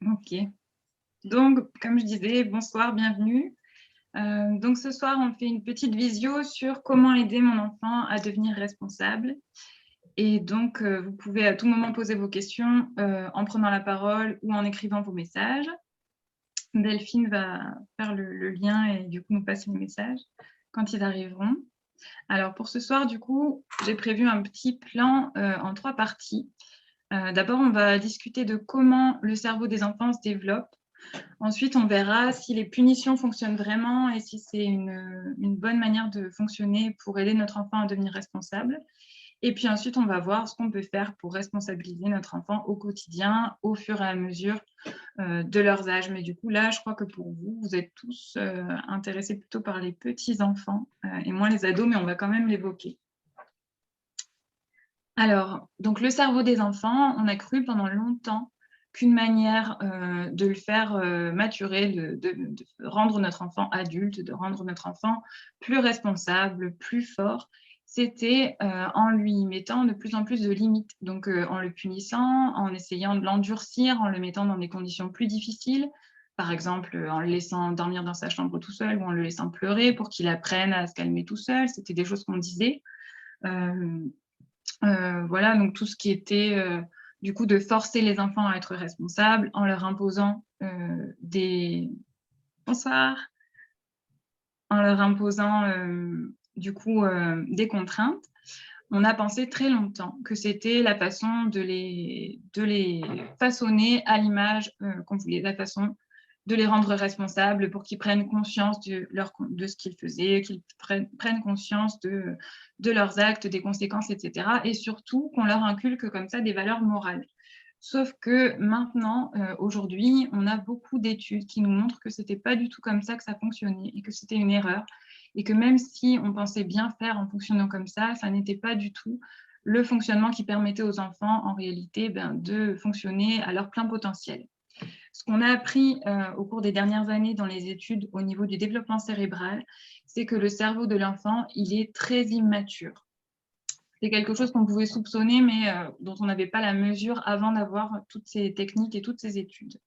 Ok. Donc, comme je disais, bonsoir, bienvenue. Donc, ce soir, on fait une petite visio sur comment aider mon enfant à devenir responsable. Et donc, vous pouvez à tout moment poser vos questions en prenant la parole ou en écrivant vos messages. Delphine va faire le lien et du coup nous passer les messages quand ils arriveront. Alors, pour ce soir, du coup, j'ai prévu un petit plan en 3 parties. D'abord, on va discuter de comment le cerveau des enfants se développe. Ensuite, on verra si les punitions fonctionnent vraiment et si c'est une bonne manière de fonctionner pour aider notre enfant à devenir responsable. Et puis ensuite, on va voir ce qu'on peut faire pour responsabiliser notre enfant au quotidien, au fur et à mesure de leurs âges. Mais du coup, là, je crois que pour vous, vous êtes tous intéressés plutôt par les petits-enfants et moins les ados, mais on va quand même l'évoquer. Alors, donc le cerveau des enfants, on a cru pendant longtemps qu'une manière de le faire maturer, de rendre notre enfant adulte, de rendre notre enfant plus responsable, plus fort, c'était en lui mettant de plus en plus de limites. Donc, en le punissant, en essayant de l'endurcir, en le mettant dans des conditions plus difficiles, par exemple en le laissant dormir dans sa chambre tout seul ou en le laissant pleurer pour qu'il apprenne à se calmer tout seul. C'était des choses qu'on disait. Voilà, donc tout ce qui était du coup de forcer les enfants à être responsables en leur imposant des bonsoir, en leur imposant du coup des contraintes. On a pensé très longtemps que c'était la façon de les façonner à l'image qu'on voulait, la façon de les rendre responsables pour qu'ils prennent conscience de ce qu'ils faisaient, qu'ils prennent conscience de leurs actes, des conséquences, etc. Et surtout qu'on leur inculque comme ça des valeurs morales. Sauf que maintenant, aujourd'hui, on a beaucoup d'études qui nous montrent que ce n'était pas du tout comme ça que ça fonctionnait et que c'était une erreur. Et que même si on pensait bien faire en fonctionnant comme ça n'était pas du tout le fonctionnement qui permettait aux enfants, en réalité, de fonctionner à leur plein potentiel. Ce qu'on a appris au cours des dernières années dans les études au niveau du développement cérébral, c'est que le cerveau de l'enfant, il est très immature. C'est quelque chose qu'on pouvait soupçonner, mais dont on n'avait pas la mesure avant d'avoir toutes ces techniques et toutes ces études.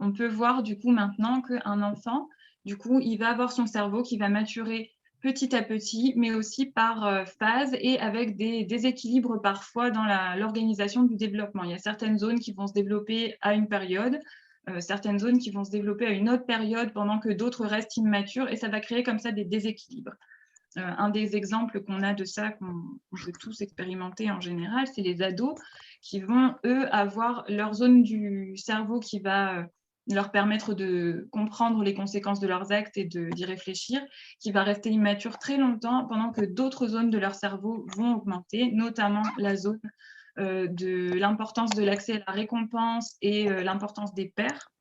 On peut voir du coup maintenant qu'un enfant, du coup, il va avoir son cerveau qui va maturer petit à petit, mais aussi par phase et avec des déséquilibres parfois dans l'organisation du développement. Il y a certaines zones qui vont se développer à une période, certaines zones qui vont se développer à une autre période pendant que d'autres restent immatures et ça va créer comme ça des déséquilibres. Un des exemples qu'on a de ça, qu'on peut tous expérimenter en général, c'est les ados qui vont, eux, avoir leur zone du cerveau qui va leur permettre de comprendre les conséquences de leurs actes et d'y réfléchir, qui va rester immature très longtemps pendant que d'autres zones de leur cerveau vont augmenter, notamment la zone de l'importance de l'accès à la récompense et l'importance des pairs.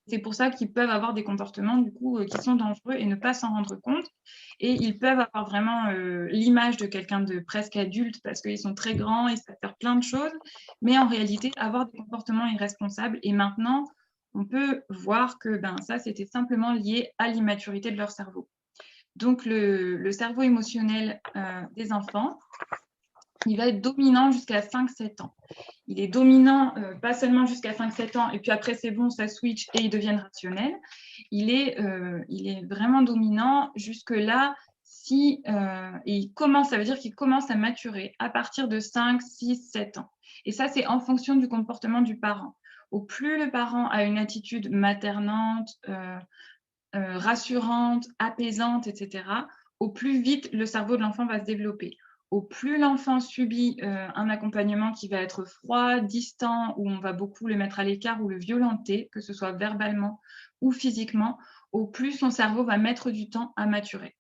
C'est pour ça qu'ils peuvent avoir des comportements du coup qui sont dangereux et ne pas s'en rendre compte. Et ils peuvent avoir vraiment l'image de quelqu'un de presque adulte parce qu'ils sont très grands, ils savent faire plein de choses, mais en réalité avoir des comportements irresponsables. Et maintenant, on peut voir que ça, c'était simplement lié à l'immaturité de leur cerveau. Donc le cerveau émotionnel des enfants, il va être dominant jusqu'à 5-7 ans. Il est dominant pas seulement jusqu'à 5-7 ans, et puis après c'est bon, ça switch et ils deviennent rationnels. Il est vraiment dominant jusque-là, si, et ça veut dire qu'il commence à maturer à partir de 5, 6, 7 ans. Et ça, c'est en fonction du comportement du parent. Au plus le parent a une attitude maternante, rassurante, apaisante, etc., au plus vite le cerveau de l'enfant va se développer. Au plus l'enfant subit un accompagnement qui va être froid, distant, où on va beaucoup le mettre à l'écart ou le violenter, que ce soit verbalement ou physiquement, au plus son cerveau va mettre du temps à maturer.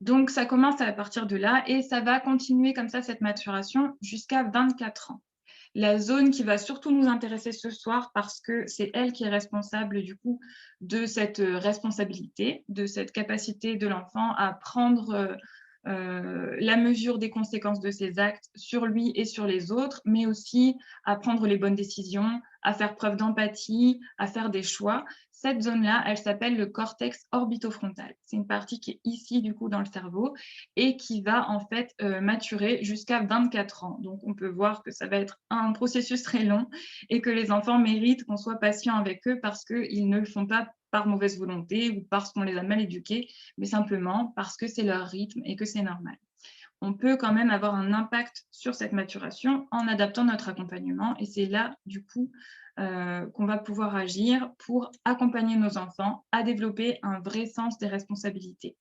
Donc, ça commence à partir de là et ça va continuer comme ça, cette maturation, jusqu'à 24 ans. La zone qui va surtout nous intéresser ce soir parce que c'est elle qui est responsable du coup de cette responsabilité, de cette capacité de l'enfant à prendre la mesure des conséquences de ses actes sur lui et sur les autres, mais aussi à prendre les bonnes décisions, à faire preuve d'empathie, à faire des choix. Cette zone-là, elle s'appelle le cortex orbitofrontal. C'est une partie qui est ici, du coup, dans le cerveau et qui va en fait maturer jusqu'à 24 ans. Donc, on peut voir que ça va être un processus très long et que les enfants méritent qu'on soit patient avec eux parce qu'ils ne le font pas par mauvaise volonté ou parce qu'on les a mal éduqués, mais simplement parce que c'est leur rythme et que c'est normal. On peut quand même avoir un impact sur cette maturation en adaptant notre accompagnement et c'est là, du coup, qu'on va pouvoir agir pour accompagner nos enfants à développer un vrai sens des responsabilités.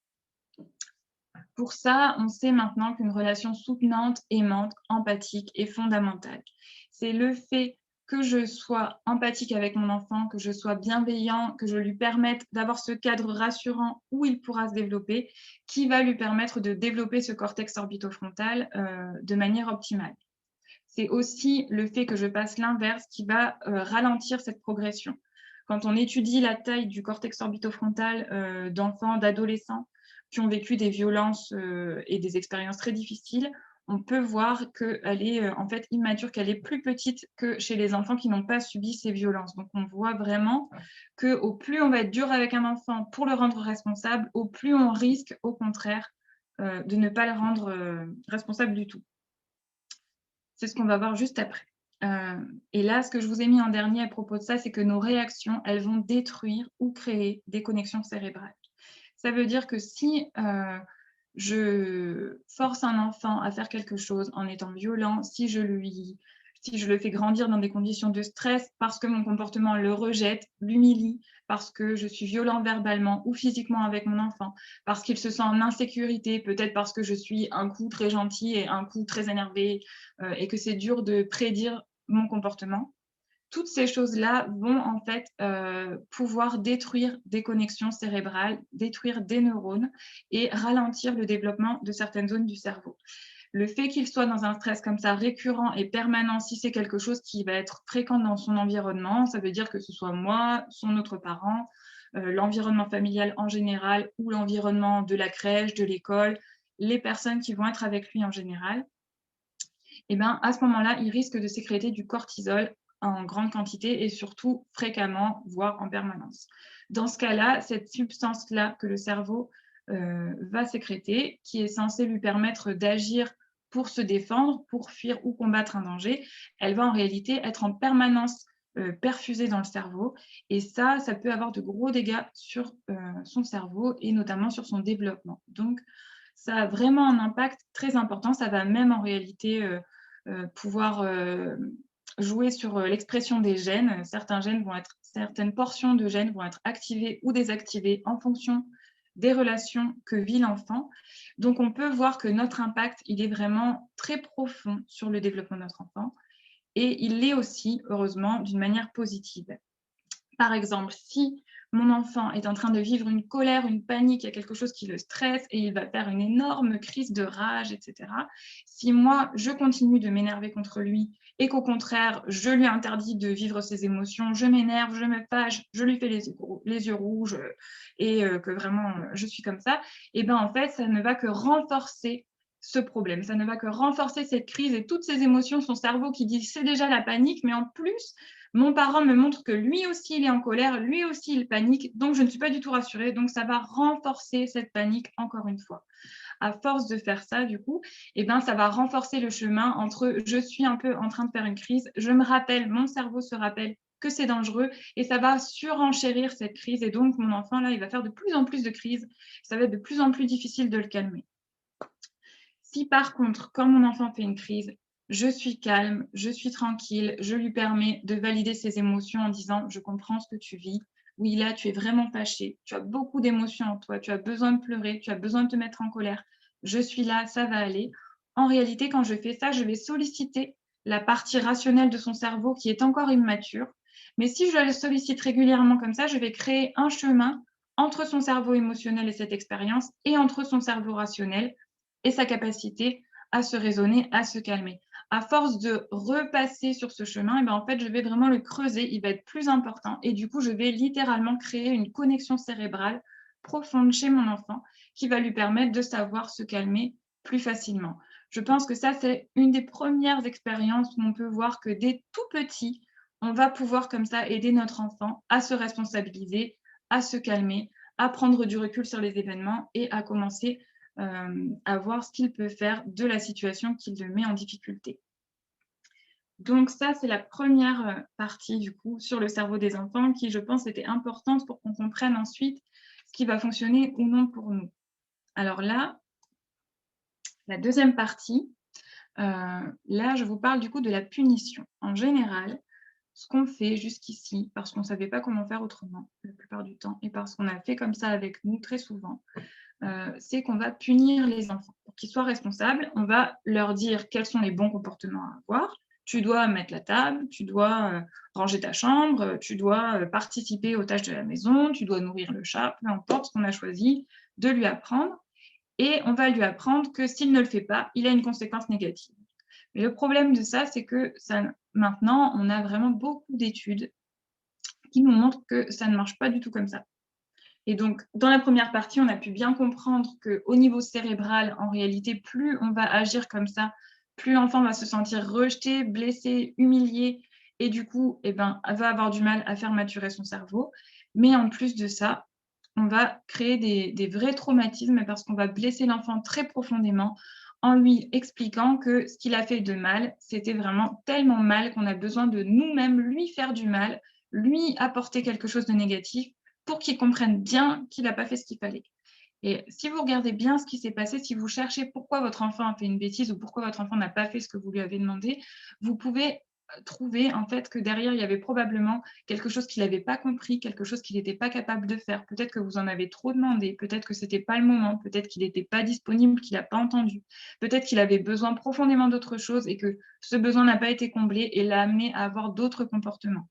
Pour ça, on sait maintenant qu'une relation soutenante, aimante, empathique est fondamentale. C'est le fait que je sois empathique avec mon enfant, que je sois bienveillant, que je lui permette d'avoir ce cadre rassurant où il pourra se développer, qui va lui permettre de développer ce cortex orbitofrontal de manière optimale. C'est aussi le fait que je passe l'inverse qui va ralentir cette progression. Quand on étudie la taille du cortex orbitofrontal d'enfants, d'adolescents qui ont vécu des violences et des expériences très difficiles, on peut voir qu'elle est en fait immature, qu'elle est plus petite que chez les enfants qui n'ont pas subi ces violences. Donc on voit vraiment qu'au plus on va être dur avec un enfant pour le rendre responsable, au plus on risque au contraire de ne pas le rendre responsable du tout. C'est ce qu'on va voir juste après. Et là, ce que je vous ai mis en dernier à propos de ça, c'est que nos réactions, elles vont détruire ou créer des connexions cérébrales. Ça veut dire que si je force un enfant à faire quelque chose en étant violent, si je le fais grandir dans des conditions de stress parce que mon comportement le rejette, l'humilie, parce que je suis violent verbalement ou physiquement avec mon enfant, parce qu'il se sent en insécurité, peut-être parce que je suis un coup très gentil et un coup très énervé et que c'est dur de prédire mon comportement. Toutes ces choses-là vont en fait pouvoir détruire des connexions cérébrales, détruire des neurones et ralentir le développement de certaines zones du cerveau. Le fait qu'il soit dans un stress comme ça récurrent et permanent, si c'est quelque chose qui va être fréquent dans son environnement, ça veut dire que ce soit moi, son autre parent, l'environnement familial en général ou l'environnement de la crèche, de l'école, les personnes qui vont être avec lui en général, et ben, à ce moment-là, il risque de sécréter du cortisol en grande quantité et surtout fréquemment, voire en permanence. Dans ce cas-là, cette substance-là que le cerveau va sécréter, qui est censée lui permettre d'agir pour se défendre, pour fuir ou combattre un danger, elle va en réalité être en permanence perfusée dans le cerveau. Et ça peut avoir de gros dégâts sur son cerveau et notamment sur son développement. Donc, ça a vraiment un impact très important. Ça va même en réalité pouvoir jouer sur l'expression des gènes. Certaines portions de gènes vont être activées ou désactivées en fonction des relations que vit l'enfant. Donc, on peut voir que notre impact, il est vraiment très profond sur le développement de notre enfant et il l'est aussi, heureusement, d'une manière positive. Par exemple, si mon enfant est en train de vivre une colère, une panique, il y a quelque chose qui le stresse et il va faire une énorme crise de rage, etc. Si moi, je continue de m'énerver contre lui et qu'au contraire, je lui interdis de vivre ses émotions, je m'énerve, je me fâche, je lui fais les yeux rouges et que vraiment je suis comme ça, et bien en fait, ça ne va que renforcer ce problème, ça ne va que renforcer cette crise et toutes ces émotions, son cerveau qui dit c'est déjà la panique, mais en plus, mon parent me montre que lui aussi, il est en colère, lui aussi, il panique, donc je ne suis pas du tout rassurée, donc ça va renforcer cette panique encore une fois. À force de faire ça, du coup, eh ben, ça va renforcer le chemin entre je suis un peu en train de faire une crise, je me rappelle, mon cerveau se rappelle que c'est dangereux et ça va surenchérir cette crise et donc mon enfant, là, il va faire de plus en plus de crises, ça va être de plus en plus difficile de le calmer. Si par contre, quand mon enfant fait une crise, je suis calme, je suis tranquille, je lui permets de valider ses émotions en disant « je comprends ce que tu vis, oui là tu es vraiment fâché, tu as beaucoup d'émotions en toi, tu as besoin de pleurer, tu as besoin de te mettre en colère, je suis là, ça va aller ». En réalité, quand je fais ça, je vais solliciter la partie rationnelle de son cerveau qui est encore immature. Mais si je le sollicite régulièrement comme ça, je vais créer un chemin entre son cerveau émotionnel et cette expérience et entre son cerveau rationnel et sa capacité à se raisonner, à se calmer. À force de repasser sur ce chemin, et bien en fait, je vais vraiment le creuser, il va être plus important et du coup, je vais littéralement créer une connexion cérébrale profonde chez mon enfant qui va lui permettre de savoir se calmer plus facilement. Je pense que ça, c'est une des premières expériences où on peut voir que dès tout petit, on va pouvoir comme ça aider notre enfant à se responsabiliser, à se calmer, à prendre du recul sur les événements et à commencer à voir ce qu'il peut faire de la situation qui le met en difficulté. Donc ça, c'est la première partie du coup sur le cerveau des enfants qui, je pense, était importante pour qu'on comprenne ensuite ce qui va fonctionner ou non pour nous. Alors là, la deuxième partie, là, je vous parle du coup de la punition. En général, ce qu'on fait jusqu'ici, parce qu'on ne savait pas comment faire autrement la plupart du temps, et parce qu'on a fait comme ça avec nous très souvent, c'est qu'on va punir les enfants. Pour qu'ils soient responsables, on va leur dire quels sont les bons comportements à avoir. Tu dois mettre la table, tu dois ranger ta chambre, tu dois participer aux tâches de la maison, tu dois nourrir le chat, peu importe ce qu'on a choisi de lui apprendre. Et on va lui apprendre que s'il ne le fait pas, il a une conséquence négative. Mais le problème de ça, c'est que maintenant, on a vraiment beaucoup d'études qui nous montrent que ça ne marche pas du tout comme ça. Et donc, dans la première partie, on a pu bien comprendre qu'au niveau cérébral, en réalité, plus on va agir comme ça, plus l'enfant va se sentir rejeté, blessé, humilié, et du coup, va avoir du mal à faire maturer son cerveau. Mais en plus de ça, on va créer des vrais traumatismes parce qu'on va blesser l'enfant très profondément en lui expliquant que ce qu'il a fait de mal, c'était vraiment tellement mal qu'on a besoin de nous-mêmes lui faire du mal, lui apporter quelque chose de négatif pour qu'il comprenne bien qu'il n'a pas fait ce qu'il fallait. Et si vous regardez bien ce qui s'est passé, si vous cherchez pourquoi votre enfant a fait une bêtise ou pourquoi votre enfant n'a pas fait ce que vous lui avez demandé, vous pouvez trouver en fait que derrière, il y avait probablement quelque chose qu'il n'avait pas compris, quelque chose qu'il n'était pas capable de faire. Peut-être que vous en avez trop demandé, peut-être que ce n'était pas le moment, peut-être qu'il n'était pas disponible, qu'il n'a pas entendu, peut-être qu'il avait besoin profondément d'autre chose et que ce besoin n'a pas été comblé et l'a amené à avoir d'autres comportements.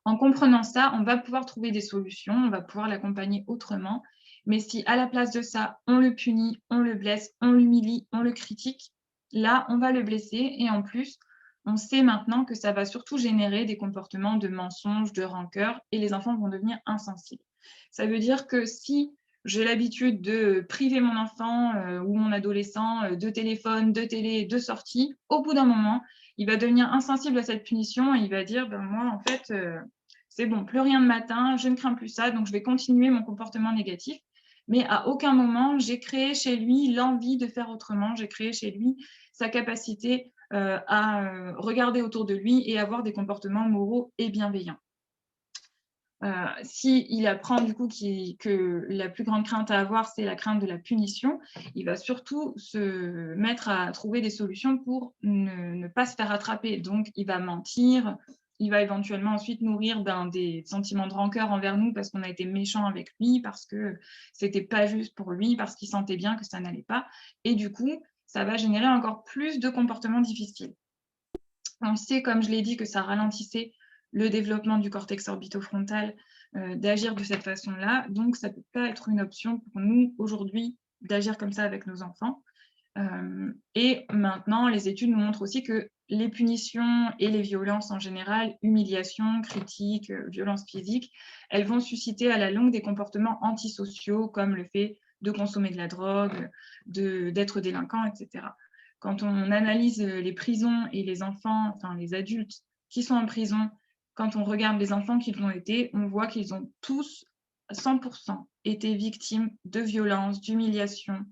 En comprenant ça, on va pouvoir trouver des solutions, on va pouvoir l'accompagner autrement. Mais si à la place de ça, on le punit, on le blesse, on l'humilie, on le critique, là, on va le blesser. Et en plus, on sait maintenant que ça va surtout générer des comportements de mensonge, de rancœur, et les enfants vont devenir insensibles. Ça veut dire que si j'ai l'habitude de priver mon enfant ou mon adolescent de téléphone, de télé, de sortie, au bout d'un moment, il va devenir insensible à cette punition et il va dire moi, en fait, c'est bon, plus rien de matin, je ne crains plus ça, donc je vais continuer mon comportement négatif. Mais à aucun moment, j'ai créé chez lui l'envie de faire autrement, j'ai créé chez lui sa capacité à regarder autour de lui et avoir des comportements moraux et bienveillants. S'il apprend du coup que la plus grande crainte à avoir, c'est la crainte de la punition, il va surtout se mettre à trouver des solutions pour ne pas se faire attraper. Donc, il va mentir, il va éventuellement ensuite nourrir des sentiments de rancœur envers nous parce qu'on a été méchant avec lui, parce que c'était pas juste pour lui, parce qu'il sentait bien que ça n'allait pas. Et du coup, ça va générer encore plus de comportements difficiles. On sait, comme je l'ai dit, que ça ralentissait le développement du cortex orbitofrontal d'agir de cette façon-là. Donc, ça ne peut pas être une option pour nous aujourd'hui d'agir comme ça avec nos enfants. Et maintenant, les études nous montrent aussi que les punitions et les violences en général, humiliation, critique, violence physique, elles vont susciter à la longue des comportements antisociaux comme le fait de consommer de la drogue, d'être délinquant, etc. Quand on analyse les prisons et les enfants, enfin les adultes qui sont en prison, quand on regarde les enfants qu'ils ont été, on voit qu'ils ont tous 100% été victimes de violences, d'humiliations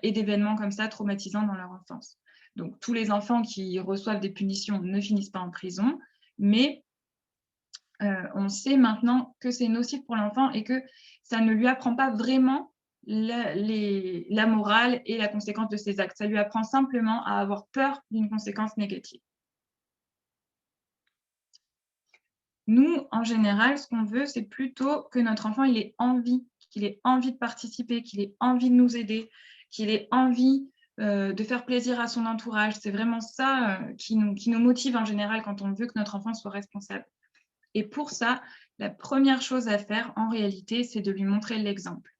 et d'événements comme ça traumatisants dans leur enfance. Donc tous les enfants qui reçoivent des punitions ne finissent pas en prison, mais on sait maintenant que c'est nocif pour l'enfant et que ça ne lui apprend pas vraiment la morale et la conséquence de ses actes. Ça lui apprend simplement à avoir peur d'une conséquence négative. Nous, en général, ce qu'on veut, c'est plutôt que notre enfant il ait envie, qu'il ait envie de participer, qu'il ait envie de nous aider, qu'il ait envie de faire plaisir à son entourage. C'est vraiment ça qui nous motive en général quand on veut que notre enfant soit responsable. Et pour ça, la première chose à faire, en réalité, c'est de lui montrer l'exemple.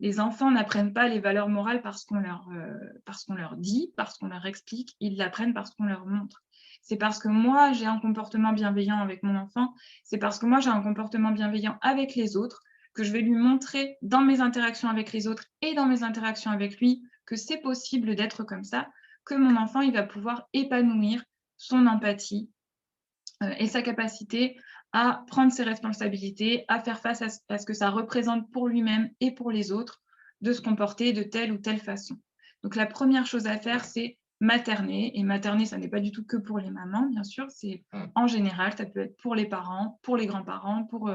Les enfants n'apprennent pas les valeurs morales parce qu'on leur dit, parce qu'on leur explique, ils l'apprennent parce qu'on leur montre. C'est parce que moi, j'ai un comportement bienveillant avec mon enfant, c'est parce que moi, j'ai un comportement bienveillant avec les autres que je vais lui montrer dans mes interactions avec les autres et dans mes interactions avec lui que c'est possible d'être comme ça, que mon enfant, il va pouvoir épanouir son empathie et sa capacité à prendre ses responsabilités, à faire face à ce que ça représente pour lui-même et pour les autres, de se comporter de telle ou telle façon. Donc la première chose à faire, c'est materner. Et materner, ça n'est pas du tout que pour les mamans, bien sûr, c'est en général, ça peut être pour les parents, pour les grands-parents, pour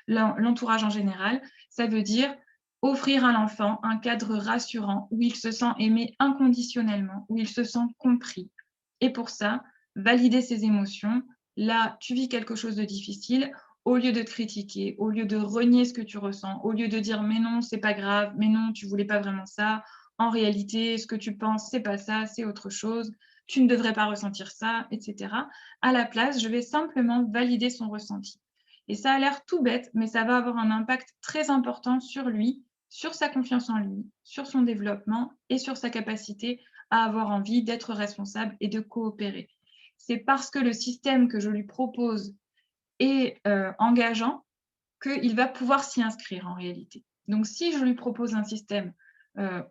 l'entourage en général. Ça veut dire offrir à l'enfant un cadre rassurant où il se sent aimé inconditionnellement, où il se sent compris. Et pour ça, valider ses émotions. Là, tu vis quelque chose de difficile, au lieu de te critiquer, au lieu de renier ce que tu ressens, au lieu de dire mais non, c'est pas grave, mais non, tu voulais pas vraiment ça, en réalité, ce que tu penses, c'est pas ça, c'est autre chose, tu ne devrais pas ressentir ça, etc. À la place, je vais simplement valider son ressenti. Et ça a l'air tout bête, mais ça va avoir un impact très important sur lui, sur sa confiance en lui, sur son développement et sur sa capacité à avoir envie d'être responsable et de coopérer. C'est parce que le système que je lui propose est engageant qu'il va pouvoir s'y inscrire en réalité. Donc si je lui propose un système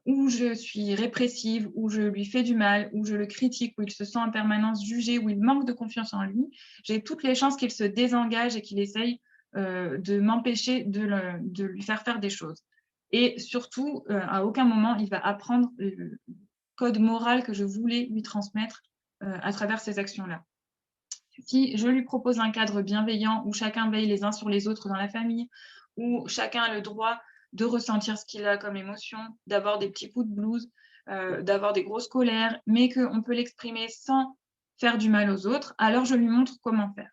où je suis répressive, où je lui fais du mal, où je le critique, où il se sent en permanence jugé, où il manque de confiance en lui, j'ai toutes les chances qu'il se désengage et qu'il essaye de m'empêcher de lui faire des choses. Et surtout, à aucun moment, il va apprendre le code moral que je voulais lui transmettre à travers ces actions-là. Si je lui propose un cadre bienveillant où chacun veille les uns sur les autres dans la famille, où chacun a le droit de ressentir ce qu'il a comme émotion, d'avoir des petits coups de blues, d'avoir des grosses colères, mais qu'on peut l'exprimer sans faire du mal aux autres, alors je lui montre comment faire.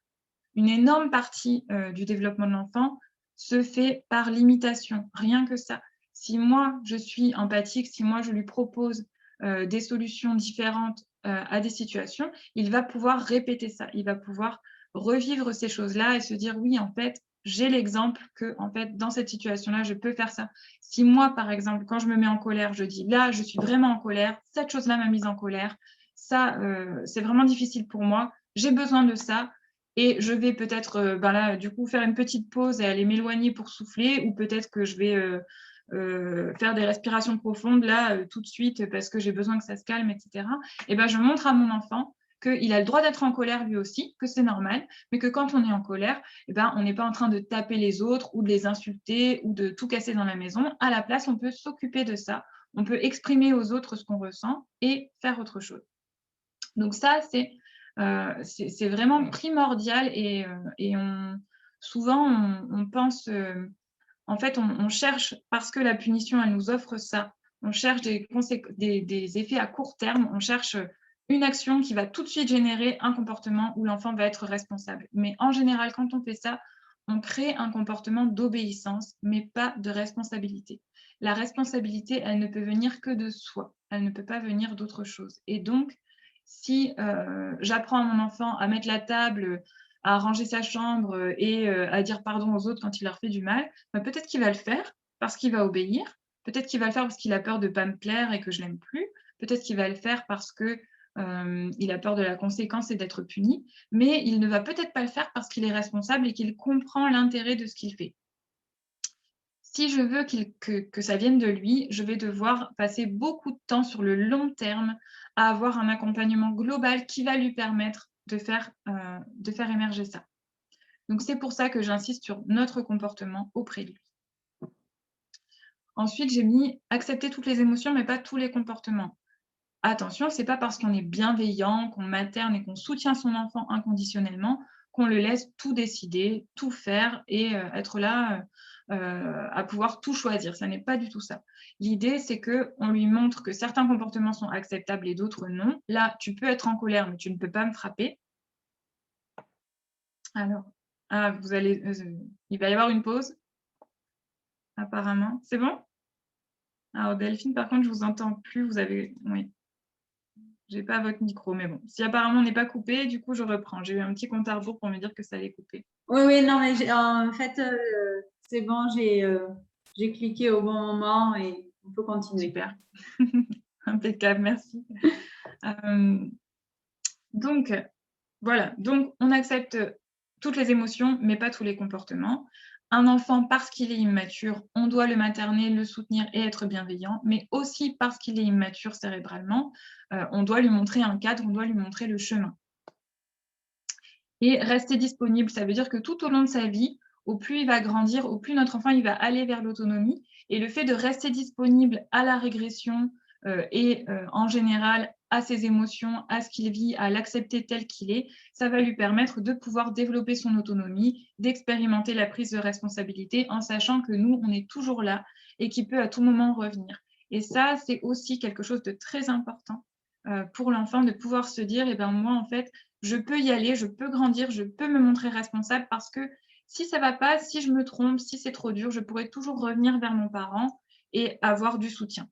Une énorme partie du développement de l'enfant se fait par l'imitation, rien que ça. Si moi, je suis empathique, si moi, je lui propose des solutions différentes à des situations, il va pouvoir répéter ça, il va pouvoir revivre ces choses-là et se dire oui, en fait, j'ai l'exemple que, en fait, dans cette situation-là, je peux faire ça. Si moi, par exemple, quand je me mets en colère, je dis là, je suis vraiment en colère, cette chose-là m'a mise en colère, ça, c'est vraiment difficile pour moi, j'ai besoin de ça. Et je vais peut-être, là, du coup, faire une petite pause et aller m'éloigner pour souffler, ou peut-être que je vais faire des respirations profondes là, tout de suite, parce que j'ai besoin que ça se calme, etc. Et ben, je montre à mon enfant qu'il a le droit d'être en colère lui aussi, que c'est normal, mais que quand on est en colère, eh ben, on n'est pas en train de taper les autres ou de les insulter ou de tout casser dans la maison. À la place, on peut s'occuper de ça, on peut exprimer aux autres ce qu'on ressent et faire autre chose. Donc ça, c'est vraiment primordial et souvent on pense, en fait, on cherche, parce que la punition, elle nous offre ça, on cherche des effets à court terme, on cherche une action qui va tout de suite générer un comportement où l'enfant va être responsable. Mais en général, quand on fait ça, on crée un comportement d'obéissance, mais pas de responsabilité. La responsabilité, elle ne peut venir que de soi, elle ne peut pas venir d'autre chose. Et donc, si j'apprends à mon enfant à mettre la table, à ranger sa chambre et à dire pardon aux autres quand il leur fait du mal, bah, peut-être qu'il va le faire parce qu'il va obéir, peut-être qu'il va le faire parce qu'il a peur de ne pas me plaire et que je l'aime plus, peut-être qu'il va le faire parce que il a peur de la conséquence et d'être puni, mais il ne va peut-être pas le faire parce qu'il est responsable et qu'il comprend l'intérêt de ce qu'il fait. Si je veux que ça vienne de lui, je vais devoir passer beaucoup de temps sur le long terme à avoir un accompagnement global qui va lui permettre de faire émerger ça. Donc c'est pour ça que j'insiste sur notre comportement auprès de lui. Ensuite, j'ai mis accepter toutes les émotions, mais pas tous les comportements. Attention, c'est pas parce qu'on est bienveillant, qu'on materne et qu'on soutient son enfant inconditionnellement qu'on le laisse tout décider, tout faire et être là à pouvoir tout choisir. Ça n'est pas du tout ça. L'idée, c'est qu'on lui montre que certains comportements sont acceptables et d'autres non. Là, tu peux être en colère, mais tu ne peux pas me frapper. Alors, il va y avoir une pause, apparemment. C'est bon? Alors, Delphine, par contre, je vous entends plus. Oui. J'ai pas votre micro, mais bon. Si apparemment on n'est pas coupé, du coup, je reprends. J'ai eu un petit compte à rebours pour me dire que ça allait couper. Oui, oui, non, mais en fait, c'est bon, j'ai cliqué au bon moment et on peut continuer. Super. Impeccable, merci. Donc, voilà. Donc, on accepte toutes les émotions, mais pas tous les comportements. un enfant, parce qu'il est immature, on doit le materner, le soutenir et être bienveillant, mais aussi parce qu'il est immature cérébralement, on doit lui montrer un cadre, on doit lui montrer le chemin. Et rester disponible, ça veut dire que tout au long de sa vie, au plus il va grandir, au plus notre enfant il va aller vers l'autonomie. Et le fait de rester disponible à la régression en général à ses émotions, à ce qu'il vit, à l'accepter tel qu'il est, ça va lui permettre de pouvoir développer son autonomie, d'expérimenter la prise de responsabilité en sachant que nous, on est toujours là et qu'il peut à tout moment revenir. Et ça, c'est aussi quelque chose de très important pour l'enfant de pouvoir se dire, eh ben moi, en fait, je peux y aller, je peux grandir, je peux me montrer responsable parce que si ça va pas, si je me trompe, si c'est trop dur, je pourrais toujours revenir vers mon parent et avoir du soutien.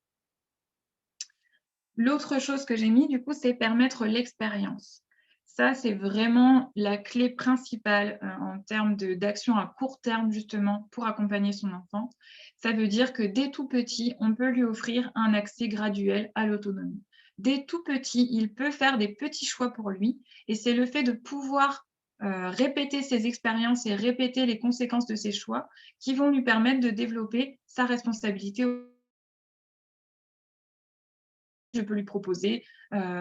L'autre chose que j'ai mis, du coup, c'est permettre l'expérience. Ça, c'est vraiment la clé principale en termes d'action à court terme, justement, pour accompagner son enfant. Ça veut dire que dès tout petit, on peut lui offrir un accès graduel à l'autonomie. Dès tout petit, il peut faire des petits choix pour lui. Et c'est le fait de pouvoir répéter ses expériences et répéter les conséquences de ses choix qui vont lui permettre de développer sa responsabilité. Je peux lui proposer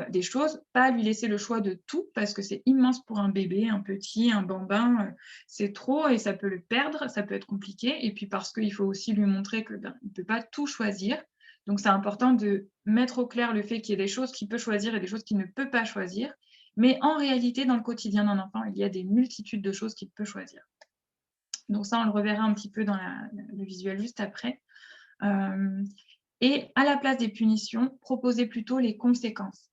des choses, pas lui laisser le choix de tout parce que c'est immense pour un bébé, un petit, un bambin, c'est trop et ça peut le perdre, ça peut être compliqué et puis parce qu'il faut aussi lui montrer que, ben, il peut pas tout choisir. Donc c'est important de mettre au clair le fait qu'il y a des choses qu'il peut choisir et des choses qu'il ne peut pas choisir. Mais en réalité, dans le quotidien d'un enfant, il y a des multitudes de choses qu'il peut choisir. Donc ça, on le reverra un petit peu dans le visuel juste après. Et à la place des punitions, proposer plutôt les conséquences.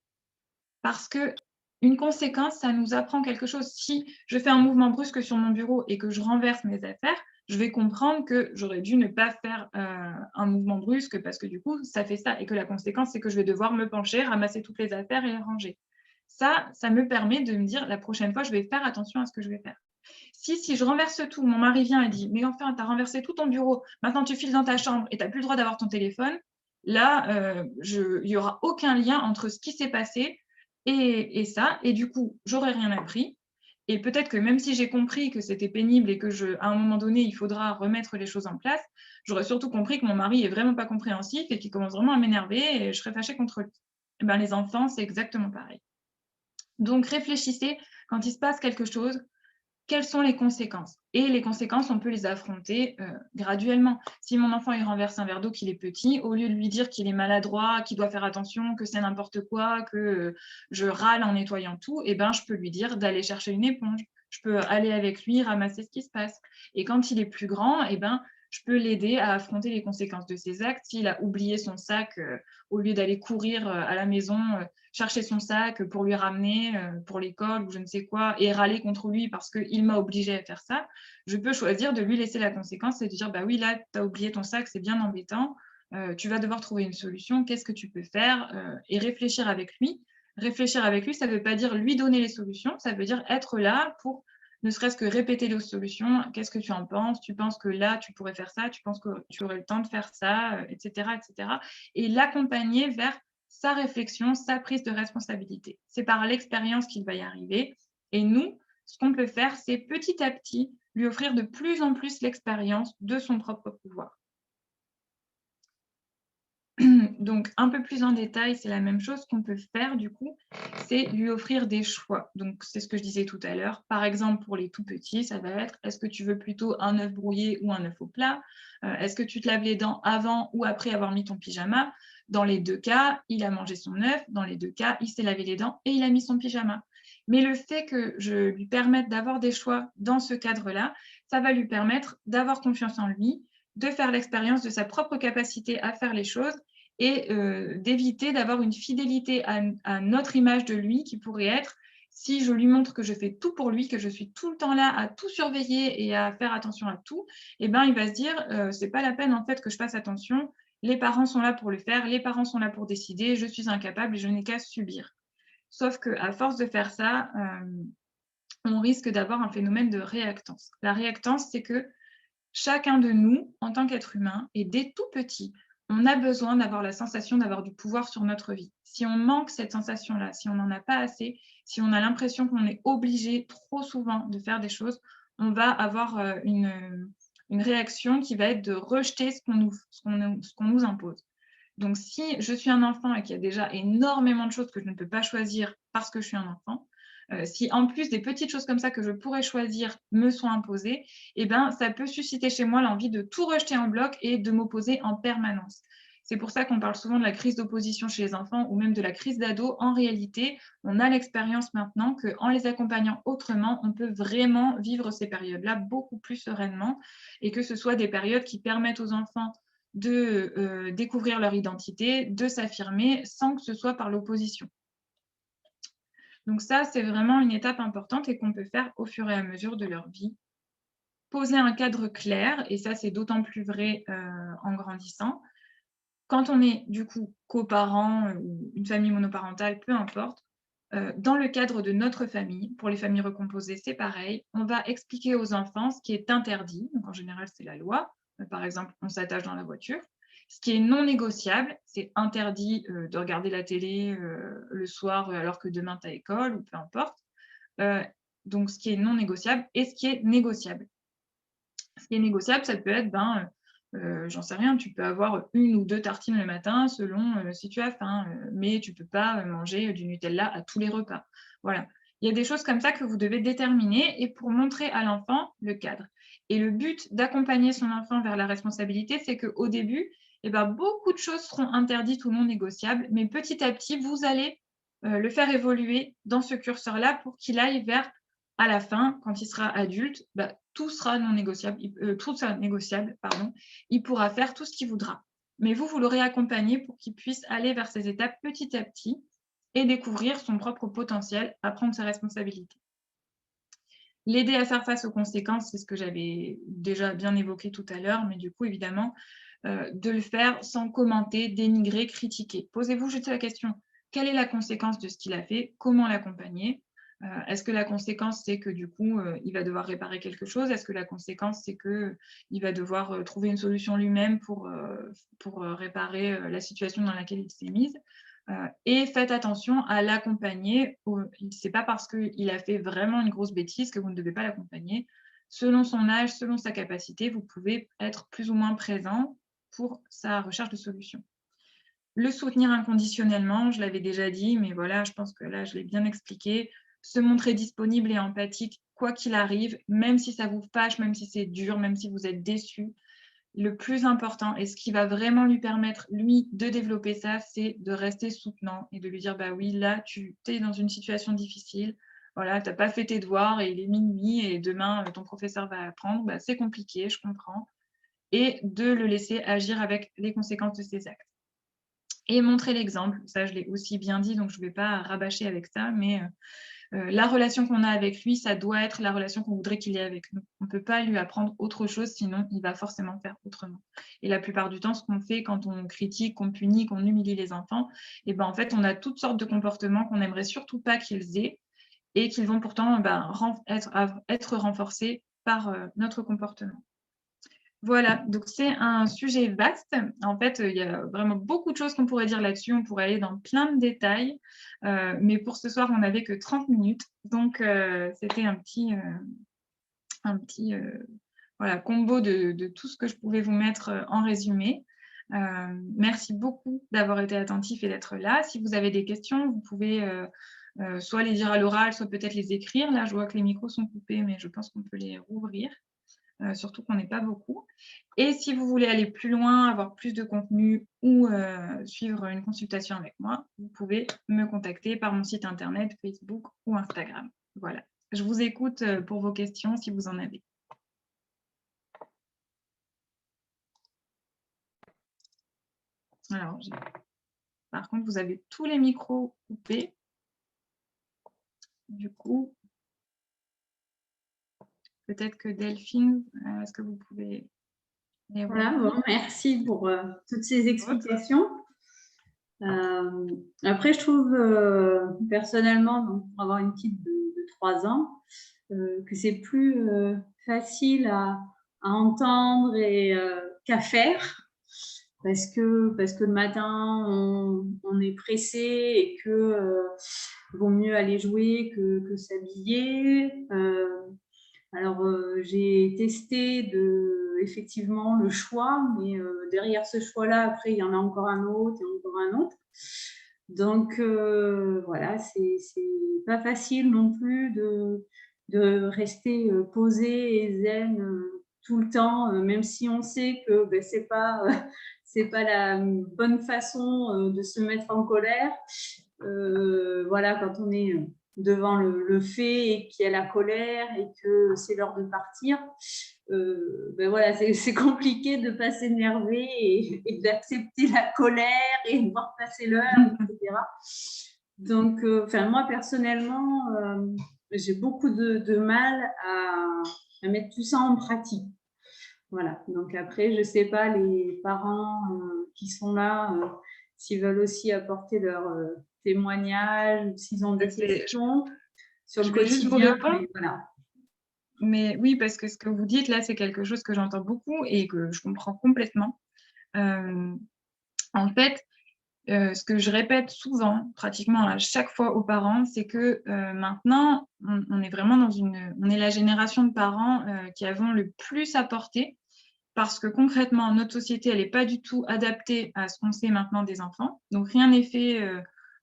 Parce qu'une conséquence, ça nous apprend quelque chose. Si je fais un mouvement brusque sur mon bureau et que je renverse mes affaires, je vais comprendre que j'aurais dû ne pas faire un mouvement brusque parce que du coup, ça fait ça. Et que la conséquence, c'est que je vais devoir me pencher, ramasser toutes les affaires et les ranger. Ça me permet de me dire, la prochaine fois, je vais faire attention à ce que je vais faire. Si je renverse tout, mon mari vient et dit, mais enfin, tu as renversé tout ton bureau, maintenant tu files dans ta chambre et tu n'as plus le droit d'avoir ton téléphone, là, il n'y aura aucun lien entre ce qui s'est passé et ça. Et du coup, j'aurais rien appris. Et peut-être que même si j'ai compris que c'était pénible et que à un moment donné, il faudra remettre les choses en place, j'aurais surtout compris que mon mari est vraiment pas compréhensif et qu'il commence vraiment à m'énerver et je serais fâchée contre lui. Et ben, les enfants, c'est exactement pareil. Donc, réfléchissez quand il se passe quelque chose, quelles sont les conséquences? Et les conséquences, on peut les affronter graduellement. Si mon enfant il renverse un verre d'eau, qu'il est petit, au lieu de lui dire qu'il est maladroit, qu'il doit faire attention, que c'est n'importe quoi, que je râle en nettoyant tout, eh ben, je peux lui dire d'aller chercher une éponge. Je peux aller avec lui, ramasser ce qui se passe. Et quand il est plus grand, eh ben, je peux l'aider à affronter les conséquences de ses actes. S'il a oublié son sac, au lieu d'aller courir à la maison, chercher son sac pour lui ramener pour l'école ou je ne sais quoi et râler contre lui parce qu'il m'a obligé à faire ça, je peux choisir de lui laisser la conséquence et de dire bah oui, là, tu as oublié ton sac, c'est bien embêtant, tu vas devoir trouver une solution, qu'est-ce que tu peux faire et réfléchir avec lui. Réfléchir avec lui, ça ne veut pas dire lui donner les solutions, ça veut dire être là pour ne serait-ce que répéter les solutions. Qu'est-ce que tu en penses? Tu penses que là, tu pourrais faire ça? Tu penses que tu aurais le temps de faire ça? Etc., etc. Et l'accompagner vers sa réflexion, sa prise de responsabilité. C'est par l'expérience qu'il va y arriver. Et nous, ce qu'on peut faire, c'est petit à petit lui offrir de plus en plus l'expérience de son propre pouvoir. Donc, un peu plus en détail, c'est la même chose qu'on peut faire du coup, c'est lui offrir des choix. Donc, c'est ce que je disais tout à l'heure. Par exemple, pour les tout petits, ça va être, est-ce que tu veux plutôt un œuf brouillé ou un œuf au plat? Est-ce que tu te laves les dents avant ou après avoir mis ton pyjama? Dans les deux cas, il a mangé son œuf. Dans les deux cas, il s'est lavé les dents et il a mis son pyjama. Mais le fait que je lui permette d'avoir des choix dans ce cadre-là, ça va lui permettre d'avoir confiance en lui, de faire l'expérience de sa propre capacité à faire les choses et d'éviter d'avoir une fidélité à notre image de lui qui pourrait être si je lui montre que je fais tout pour lui, que je suis tout le temps là à tout surveiller et à faire attention à tout, eh ben, il va se dire c'est pas la peine en fait que je fasse attention, les parents sont là pour le faire, les parents sont là pour décider, je suis incapable et je n'ai qu'à subir. Sauf qu'à force de faire ça, on risque d'avoir un phénomène de réactance. La réactance, c'est que chacun de nous, en tant qu'être humain, et dès tout petit, on a besoin d'avoir la sensation d'avoir du pouvoir sur notre vie. Si on manque cette sensation-là, si on n'en a pas assez, si on a l'impression qu'on est obligé trop souvent de faire des choses, on va avoir une une réaction qui va être de rejeter ce qu'on nous impose. Donc, si je suis un enfant et qu'il y a déjà énormément de choses que je ne peux pas choisir parce que je suis un enfant, si en plus des petites choses comme ça que je pourrais choisir me sont imposées, eh ben, ça peut susciter chez moi l'envie de tout rejeter en bloc et de m'opposer en permanence. C'est pour ça qu'on parle souvent de la crise d'opposition chez les enfants ou même de la crise d'ado. En réalité, on a l'expérience maintenant qu'en les accompagnant autrement, on peut vraiment vivre ces périodes-là beaucoup plus sereinement et que ce soit des périodes qui permettent aux enfants de découvrir leur identité, de s'affirmer sans que ce soit par l'opposition. Donc ça, c'est vraiment une étape importante et qu'on peut faire au fur et à mesure de leur vie. Poser un cadre clair, et ça, c'est d'autant plus vrai en grandissant. Quand on est du coup coparent ou une famille monoparentale, peu importe, dans le cadre de notre famille, pour les familles recomposées, c'est pareil, on va expliquer aux enfants ce qui est interdit. Donc en général, c'est la loi. Par exemple, on s'attache dans la voiture. Ce qui est non négociable, c'est interdit de regarder la télé le soir alors que demain tu as école ou peu importe. Donc, ce qui est non négociable et ce qui est négociable. Ce qui est négociable, ça peut être, j'en sais rien, tu peux avoir 1 ou 2 tartines le matin selon si tu as faim, mais tu ne peux pas manger du Nutella à tous les repas. Voilà. Il y a des choses comme ça que vous devez déterminer et pour montrer à l'enfant le cadre. Et le but d'accompagner son enfant vers la responsabilité, c'est qu'au début, eh ben, beaucoup de choses seront interdites ou non négociables, mais petit à petit, vous allez le faire évoluer dans ce curseur-là pour qu'il aille vers, à la fin, quand il sera adulte, tout sera non négociable, tout sera négociable, pardon. Il pourra faire tout ce qu'il voudra. Mais vous l'aurez accompagné pour qu'il puisse aller vers ces étapes petit à petit et découvrir son propre potentiel, à prendre ses responsabilités. L'aider à faire face aux conséquences, c'est ce que j'avais déjà bien évoqué tout à l'heure, mais du coup, évidemment, de le faire sans commenter, dénigrer, critiquer. Posez-vous juste la question, quelle est la conséquence de ce qu'il a fait? Comment l'accompagner? Est-ce que la conséquence, c'est que du coup, il va devoir réparer quelque chose? Est-ce que la conséquence, c'est qu'il va devoir trouver une solution lui-même pour réparer la situation dans laquelle il s'est mise? Et faites attention à l'accompagner. Ce n'est pas parce qu'il a fait vraiment une grosse bêtise que vous ne devez pas l'accompagner. Selon son âge, selon sa capacité, vous pouvez être plus ou moins présent pour sa recherche de solutions. Le soutenir inconditionnellement, je l'avais déjà dit, mais voilà, je pense que là, je l'ai bien expliqué. Se montrer disponible et empathique, quoi qu'il arrive, même si ça vous fâche, même si c'est dur, même si vous êtes déçu. Le plus important et ce qui va vraiment lui permettre, lui, de développer ça, c'est de rester soutenant et de lui dire, bah oui, là, tu es dans une situation difficile, voilà, tu n'as pas fait tes devoirs et il est minuit et demain, ton professeur va apprendre, bah, c'est compliqué, je comprends. Et de le laisser agir avec les conséquences de ses actes. Et montrer l'exemple, ça je l'ai aussi bien dit, donc je ne vais pas rabâcher avec ça, mais la relation qu'on a avec lui, ça doit être la relation qu'on voudrait qu'il ait avec nous. On ne peut pas lui apprendre autre chose, sinon il va forcément faire autrement. Et la plupart du temps, ce qu'on fait quand on critique, qu'on punit, qu'on humilie les enfants, et ben, en fait, on a toutes sortes de comportements qu'on n'aimerait surtout pas qu'ils aient et qu'ils vont pourtant être renforcés par notre comportement. Voilà, donc c'est un sujet vaste. En fait, il y a vraiment beaucoup de choses qu'on pourrait dire là-dessus. On pourrait aller dans plein de détails. Mais pour ce soir, on n'avait que 30 minutes. Donc, c'était un petit voilà, combo de tout ce que je pouvais vous mettre en résumé. Merci beaucoup d'avoir été attentif et d'être là. Si vous avez des questions, vous pouvez soit les dire à l'oral, soit peut-être les écrire. Là, je vois que les micros sont coupés, mais je pense qu'on peut les rouvrir. Surtout qu'on n'est pas beaucoup. Et si vous voulez aller plus loin, avoir plus de contenu ou suivre une consultation avec moi, vous pouvez me contacter par mon site internet, Facebook ou Instagram. Voilà. Je vous écoute pour vos questions si vous en avez. Alors, par contre, vous avez tous les micros coupés. Du coup, peut-être que Delphine, est-ce que vous pouvez... Voilà, bon, merci pour toutes ces explications. Après, je trouve personnellement, donc, pour avoir une petite de 3 ans, que c'est plus facile à entendre et qu'à faire. Parce que le matin, on est pressé et que vaut mieux aller jouer que s'habiller. Alors, j'ai testé effectivement le choix, mais derrière ce choix-là, après, il y en a encore un autre et encore un autre. Donc, voilà, c'est pas facile non plus de rester posé et zen tout le temps, même si on sait que ben, c'est pas la bonne façon de se mettre en colère. Voilà, quand on est devant le fait et qu'il y a la colère et que c'est l'heure de partir, ben voilà, c'est compliqué de ne pas s'énerver et d'accepter la colère et de voir passer l'heure, etc. Donc, moi, personnellement, j'ai beaucoup de mal à mettre tout ça en pratique. Voilà. Donc, après, je ne sais pas, les parents qui sont là, s'ils veulent aussi apporter leur témoignage, ou s'ils ont des questions sur le Je vais juste vous quotidien. répondre. Mais voilà. Mais oui, parce que ce que vous dites là, c'est quelque chose que j'entends beaucoup et que je comprends complètement. En fait, ce que je répète souvent, pratiquement à chaque fois aux parents, c'est que maintenant, on est vraiment on est la génération de parents qui avons le plus apporté parce que concrètement, notre société, elle n'est pas du tout adaptée à ce qu'on sait maintenant des enfants. Donc, rien n'est fait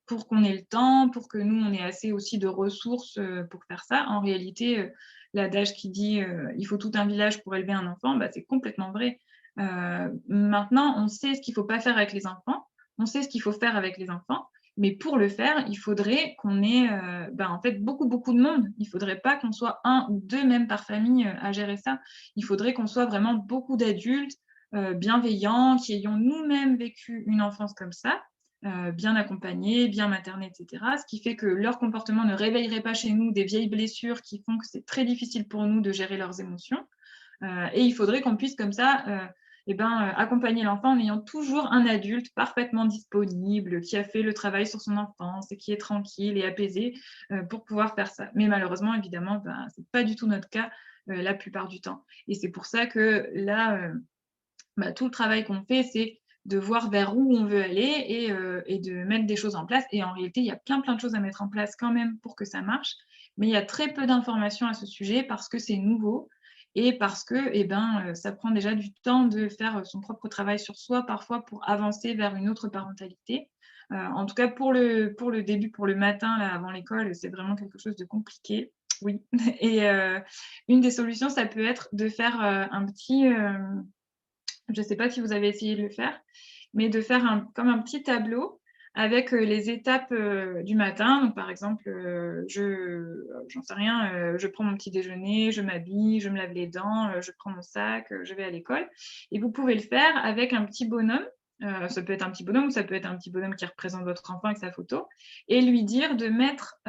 pour qu'on ait le temps, pour que nous, on ait assez aussi de ressources pour faire ça. En réalité, l'adage qui dit il faut tout un village pour élever un enfant, bah, c'est complètement vrai. Maintenant, on sait ce qu'il ne faut pas faire avec les enfants, on sait ce qu'il faut faire avec les enfants, mais pour le faire, il faudrait qu'on ait en fait beaucoup, beaucoup de monde. Il ne faudrait pas qu'on soit un ou deux même par famille à gérer ça. Il faudrait qu'on soit vraiment beaucoup d'adultes bienveillants, qui ayons nous-mêmes vécu une enfance comme ça, bien accompagnés, bien maternés, etc. Ce qui fait que leur comportement ne réveillerait pas chez nous des vieilles blessures qui font que c'est très difficile pour nous de gérer leurs émotions. Et il faudrait qu'on puisse comme ça accompagner l'enfant en ayant toujours un adulte parfaitement disponible, qui a fait le travail sur son enfance et qui est tranquille et apaisé pour pouvoir faire ça. Mais malheureusement, évidemment, ce n'est pas du tout notre cas la plupart du temps. Et c'est pour ça que là, tout le travail qu'on fait, c'est de voir vers où on veut aller et de mettre des choses en place. Et en réalité, il y a plein de choses à mettre en place quand même pour que ça marche. Mais il y a très peu d'informations à ce sujet parce que c'est nouveau et parce que ça prend déjà du temps de faire son propre travail sur soi, parfois pour avancer vers une autre parentalité. En tout cas, pour le début, pour le matin, là, avant l'école, c'est vraiment quelque chose de compliqué. Oui. Et une des solutions, ça peut être de faire un petit... je ne sais pas si vous avez essayé de le faire, mais de faire comme un petit tableau avec les étapes du matin. Donc, par exemple, j'en sais rien, je prends mon petit déjeuner, je m'habille, je me lave les dents, je prends mon sac, je vais à l'école. Et vous pouvez le faire avec un petit bonhomme. Ça peut être un petit bonhomme ou ça peut être un petit bonhomme qui représente votre enfant avec sa photo et lui dire de mettre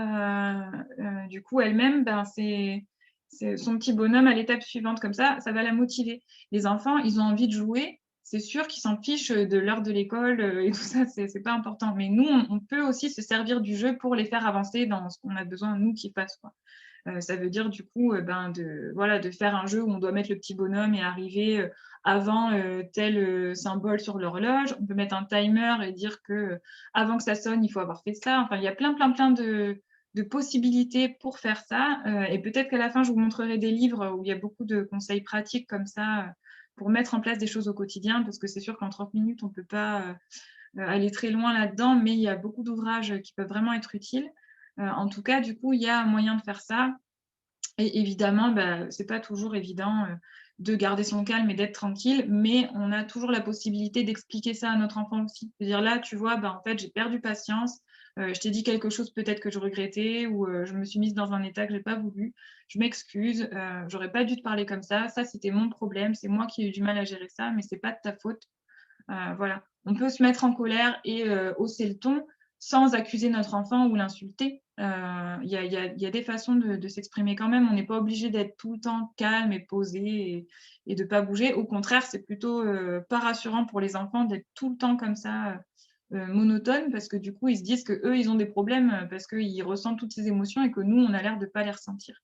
du coup elle-même c'est son petit bonhomme à l'étape suivante. Comme ça va la motiver. Les enfants, ils ont envie de jouer. C'est sûr qu'ils s'en fichent de l'heure de l'école et tout ça, c'est pas important. Mais nous, on peut aussi se servir du jeu pour les faire avancer dans ce qu'on a besoin, nous, qu'ils fassent, quoi. Ça veut dire du coup de faire un jeu où on doit mettre le petit bonhomme et arriver avant tel symbole sur l'horloge. On peut mettre un timer et dire que avant que ça sonne, il faut avoir fait ça. Enfin, il y a plein de possibilités pour faire ça. Et peut-être qu'à la fin, je vous montrerai des livres où il y a beaucoup de conseils pratiques comme ça pour mettre en place des choses au quotidien, parce que c'est sûr qu'en 30 minutes, on ne peut pas aller très loin là-dedans, mais il y a beaucoup d'ouvrages qui peuvent vraiment être utiles. En tout cas, du coup, il y a un moyen de faire ça. Et évidemment, ce n'est pas toujours évident de garder son calme et d'être tranquille, mais on a toujours la possibilité d'expliquer ça à notre enfant aussi. C'est-à-dire là, tu vois, en fait, j'ai perdu patience, je t'ai dit quelque chose peut-être que je regrettais ou je me suis mise dans un état que je n'ai pas voulu. Je m'excuse, j'aurais pas dû te parler comme ça. Ça, c'était mon problème. C'est moi qui ai eu du mal à gérer ça, mais c'est pas de ta faute. Voilà. On peut se mettre en colère et hausser le ton sans accuser notre enfant ou l'insulter. Il y a des façons de s'exprimer quand même. On n'est pas obligé d'être tout le temps calme et posé et de ne pas bouger. Au contraire, c'est plutôt pas rassurant pour les enfants d'être tout le temps comme ça, monotone, parce que du coup, ils se disent qu'eux, ils ont des problèmes parce qu'ils ressentent toutes ces émotions et que nous, on a l'air de ne pas les ressentir.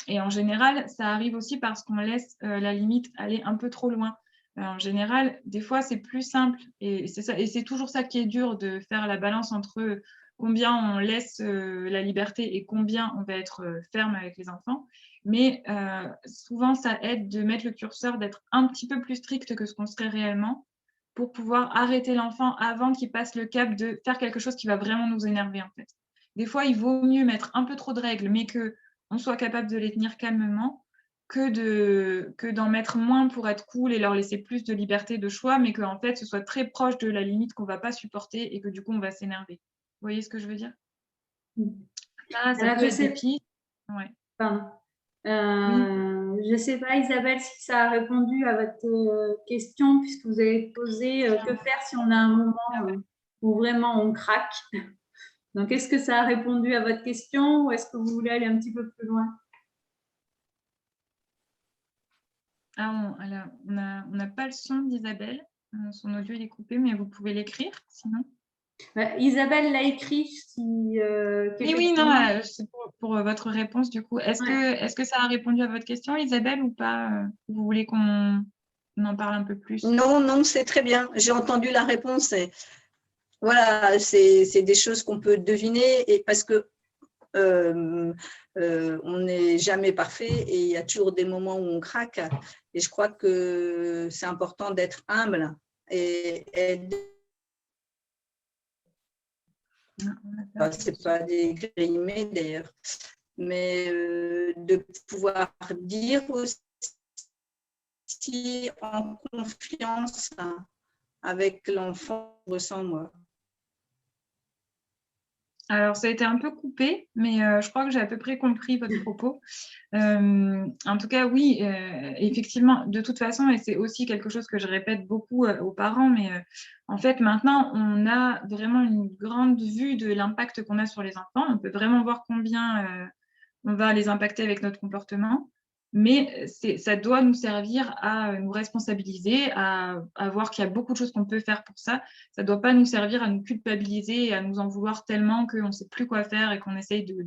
Et en général, ça arrive aussi parce qu'on laisse la limite aller un peu trop loin. En général, des fois, c'est plus simple et c'est ça, et c'est toujours ça qui est dur de faire la balance entre combien on laisse la liberté et combien on va être ferme avec les enfants. Mais souvent, ça aide de mettre le curseur, d'être un petit peu plus strict que ce qu'on serait réellement pour pouvoir arrêter l'enfant avant qu'il passe le cap de faire quelque chose qui va vraiment nous énerver, en fait. Des fois, il vaut mieux mettre un peu trop de règles, mais qu'on soit capable de les tenir calmement, que d'en mettre moins pour être cool et leur laisser plus de liberté de choix, mais qu'en fait, ce soit très proche de la limite qu'on ne va pas supporter et que du coup, on va s'énerver. Vous voyez ce que je veux dire? Ça Alors, peut être des pistes. Ouais. Pardon. Oui. Je ne sais pas, Isabelle, si ça a répondu à votre question, puisque vous avez posé que faire si on a un moment où vraiment on craque. Donc, est-ce que ça a répondu à votre question ou est-ce que vous voulez aller un petit peu plus loin? Ah, on n'a pas le son d'Isabelle. Son audio il est coupé, mais vous pouvez l'écrire sinon. Isabelle l'a écrit. Oui, non, c'est pour votre réponse du coup. Est-ce que ça a répondu à votre question, Isabelle, ou pas? Vous voulez qu'on en parle un peu plus? Non, non, c'est très bien. J'ai entendu la réponse. Et voilà, c'est des choses qu'on peut deviner et parce que on n'est jamais parfait et il y a toujours des moments où on craque. Et je crois que c'est important d'être humble et c'est pas des grimés d'ailleurs, mais de pouvoir dire aussi en confiance avec l'enfant, je ressens moi. Alors, ça a été un peu coupé, mais je crois que j'ai à peu près compris votre propos. En tout cas, oui, effectivement, de toute façon, et c'est aussi quelque chose que je répète beaucoup aux parents, mais en fait, maintenant, on a vraiment une grande vue de l'impact qu'on a sur les enfants. On peut vraiment voir combien on va les impacter avec notre comportement. Mais ça doit nous servir à nous responsabiliser, à voir qu'il y a beaucoup de choses qu'on peut faire pour ça. Ça ne doit pas nous servir à nous culpabiliser et à nous en vouloir tellement qu'on ne sait plus quoi faire et qu'on essaye de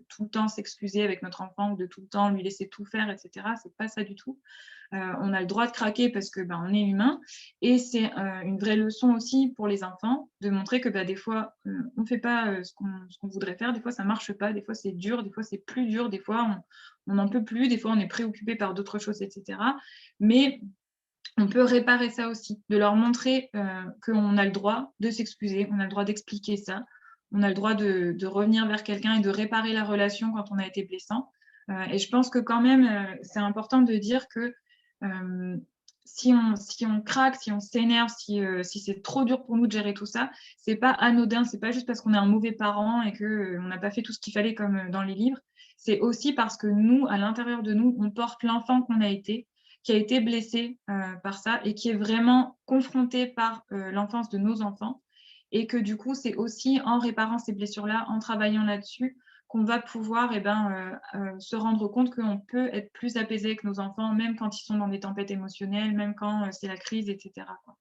tout le temps s'excuser avec notre enfant ou de tout le temps lui laisser tout faire, etc. Ce n'est pas ça du tout. On a le droit de craquer parce que on est humain et c'est une vraie leçon aussi pour les enfants de montrer que des fois on ne fait pas ce qu'on voudrait faire, des fois ça ne marche pas, des fois c'est dur, des fois c'est plus dur, des fois on n'en peut plus, des fois on est préoccupé par d'autres choses, etc. Mais on peut réparer ça aussi, de leur montrer qu'on a le droit de s'excuser, on a le droit d'expliquer ça, on a le droit de revenir vers quelqu'un et de réparer la relation quand on a été blessant. Et je pense que quand même, c'est important de dire que si on craque, si on s'énerve, si c'est trop dur pour nous de gérer tout ça, c'est pas anodin, c'est pas juste parce qu'on est un mauvais parent et qu'on n'a pas fait tout ce qu'il fallait comme dans les livres. C'est aussi parce que nous, à l'intérieur de nous, on porte l'enfant qu'on a été, qui a été blessé par ça et qui est vraiment confronté par l'enfance de nos enfants. Et que du coup, c'est aussi en réparant ces blessures-là, en travaillant là-dessus, qu'on va pouvoir se rendre compte qu'on peut être plus apaisé avec nos enfants, même quand ils sont dans des tempêtes émotionnelles, même quand c'est la crise, etc. quoi.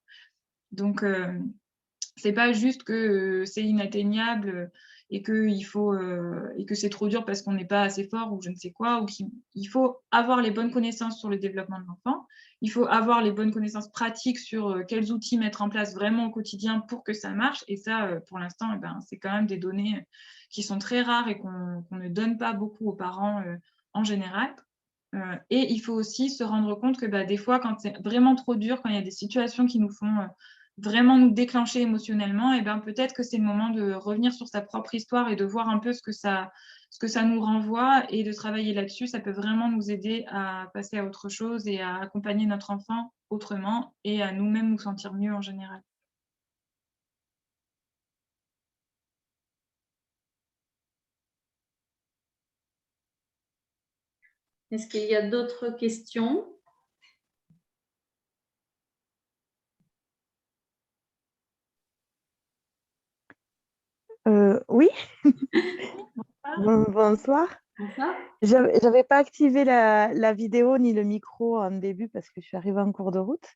Donc, c'est pas juste que c'est inatteignable et que c'est trop dur parce qu'on n'est pas assez fort ou je ne sais quoi. Il faut avoir les bonnes connaissances sur le développement de l'enfant. Il faut avoir les bonnes connaissances pratiques sur quels outils mettre en place vraiment au quotidien pour que ça marche. Et ça, pour l'instant, c'est quand même des données qui sont très rares et qu'on ne donne pas beaucoup aux parents en général. Et il faut aussi se rendre compte que des fois, quand c'est vraiment trop dur, quand il y a des situations qui nous font vraiment nous déclencher émotionnellement, et peut-être que c'est le moment de revenir sur sa propre histoire et de voir un peu ce que ça nous renvoie et de travailler là-dessus. Ça peut vraiment nous aider à passer à autre chose et à accompagner notre enfant autrement et à nous-mêmes nous sentir mieux en général. Est-ce qu'il y a d'autres questions? Oui. Bonsoir. Bonsoir. J'avais pas activé la vidéo ni le micro en début parce que je suis arrivée en cours de route.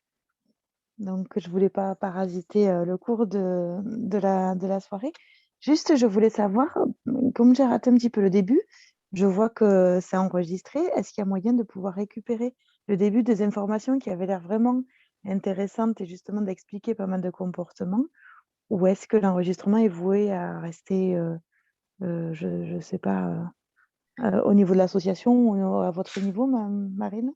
Donc, je voulais pas parasiter le cours de la soirée. Juste, je voulais savoir, comme j'ai raté un petit peu le début, je vois que c'est enregistré. Est-ce qu'il y a moyen de pouvoir récupérer le début des informations qui avaient l'air vraiment intéressantes et justement d'expliquer pas mal de comportements? ou est-ce que l'enregistrement est voué à rester, je ne sais pas, au niveau de l'association ou à votre niveau, Marine?